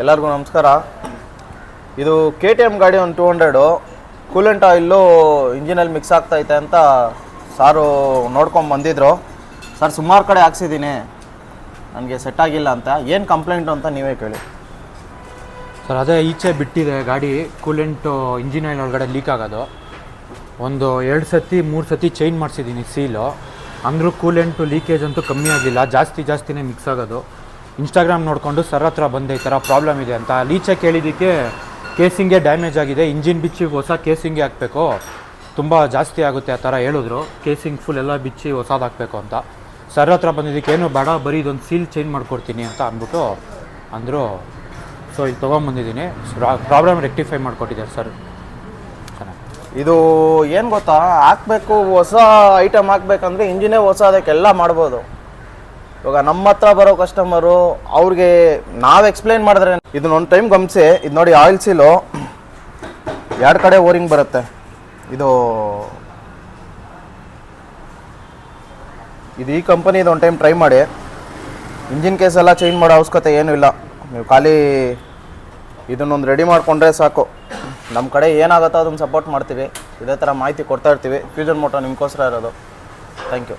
ಎಲ್ಲರಿಗೂ ನಮಸ್ಕಾರ. ಇದು KTM ಗಾಡಿ ಒಂದು 200 ಕೂಲೆಂಟ್ ಆಯಿಲ್ಲು ಇಂಜಿನಲ್ಲಿ ಮಿಕ್ಸ್ ಆಗ್ತೈತೆ ಅಂತ ಸಾರು ನೋಡ್ಕೊಂಡು ಬಂದಿದ್ರು. ಸರ್ ಸುಮಾರು ಕಡೆ ಹಾಕ್ಸಿದ್ದೀನಿ, ನನಗೆ ಸೆಟ್ ಆಗಿಲ್ಲ ಅಂತ. ಏನು ಕಂಪ್ಲೇಂಟು ಅಂತ ನೀವೇ ಕೇಳಿ ಸರ್. ಅದೇ ಈಚೆ ಬಿಟ್ಟಿದೆ ಗಾಡಿ, ಕೂಲೆಂಟು ಇಂಜಿನ್ ಆಯಿಲ್ ಒಳಗಡೆ ಲೀಕ್ ಆಗೋದು. ಒಂದು 2-3 ಸತಿ ಚೇಂಜ್ ಮಾಡಿಸಿದ್ದೀನಿ ಸೀಲು, ಅಂದರೂ ಕೂಲೆಂಟು ಲೀಕೇಜ್ ಅಂತೂ ಕಮ್ಮಿ ಆಗಲಿಲ್ಲ, ಜಾಸ್ತಿನೇ ಮಿಕ್ಸ್ ಆಗೋದು. ಇನ್ಸ್ಟಾಗ್ರಾಮ್ ನೋಡಿಕೊಂಡು ಸರ್ ಹತ್ರ ಬಂದೆ ಈ ಥರ ಪ್ರಾಬ್ಲಮ್ ಇದೆ ಅಂತ. ಲೀಚೆ ಕೇಳಿದ್ದಕ್ಕೆ ಕೇಸಿಂಗೇ ಡ್ಯಾಮೇಜ್ ಆಗಿದೆ, ಇಂಜಿನ್ ಬಿಚ್ಚಿ ಹೊಸ ಕೇಸಿಂಗೇ ಹಾಕಬೇಕು, ತುಂಬ ಜಾಸ್ತಿ ಆಗುತ್ತೆ ಆ ಥರ ಹೇಳಿದ್ರು. ಕೇಸಿಂಗ್ ಫುಲ್ ಎಲ್ಲ ಬಿಚ್ಚಿ ಹೊಸದು ಹಾಕಬೇಕು ಅಂತ. ಸರ್ ಹತ್ರ ಬಂದಿದ್ದಕ್ಕೆ ಏನು ಬೇಡ, ಬರೀ ಇದೊಂದು ಸೀಲ್ ಚೇಂಜ್ ಮಾಡಿಕೊಡ್ತೀನಿ ಅಂತ ಅಂದ್ಬಿಟ್ಟು ಅಂದರು. ಸೊ ಇಲ್ಲಿ ತೊಗೊಂಬಂದಿದ್ದೀನಿ, ಪ್ರಾಬ್ಲಮ್ ರೆಕ್ಟಿಫೈ ಮಾಡಿಕೊಟ್ಟಿದ್ದಾರೆ ಸರ್. ಇದು ಏನು ಗೊತ್ತಾ, ಹಾಕಬೇಕು ಹೊಸ ಐಟಮ್ ಹಾಕ್ಬೇಕಂದ್ರೆ ಇಂಜಿನೇ ಹೊಸ, ಅದಕ್ಕೆಲ್ಲ ಮಾಡ್ಬೋದು. ಇವಾಗ ನಮ್ಮ ಹತ್ರ ಬರೋ ಕಸ್ಟಮರು ಅವ್ರಿಗೆ ನಾವು ಎಕ್ಸ್ಪ್ಲೈನ್ ಮಾಡಿದ್ರೆ, ಇದನ್ನೊಂದು ಟೈಮ್ ಗಮನಿಸಿ. ಇದು ನೋಡಿ, ಆಯಿಲ್ ಸೀಲು 2 ಕಡೆ ಓರಿಂಗ್ ಬರುತ್ತೆ. ಇದು ಈ ಕಂಪನಿದು ಒಂದು ಟೈಮ್ ಟ್ರೈ ಮಾಡಿ. ಇಂಜಿನ್ ಕೇಸ್ ಎಲ್ಲ ಚೇಂಜ್ ಮಾಡೋ ಅವಶ್ಯಕತೆ ಏನೂ ಇಲ್ಲ, ನೀವು ಖಾಲಿ ಇದನ್ನೊಂದು ರೆಡಿ ಮಾಡಿಕೊಂಡ್ರೆ ಸಾಕು. ನಮ್ಮ ಕಡೆ ಏನಾಗುತ್ತೋ ಅದನ್ನು ಸಪೋರ್ಟ್ ಮಾಡ್ತೀವಿ, ಇದೇ ಥರ ಮಾಹಿತಿ ಕೊಡ್ತಾ ಇರ್ತೀವಿ. ಫ್ಯೂಷನ್ ಮೋಟರ್ ನಿಮಗೋಸ್ಕರ ಇರೋದು. Thank you.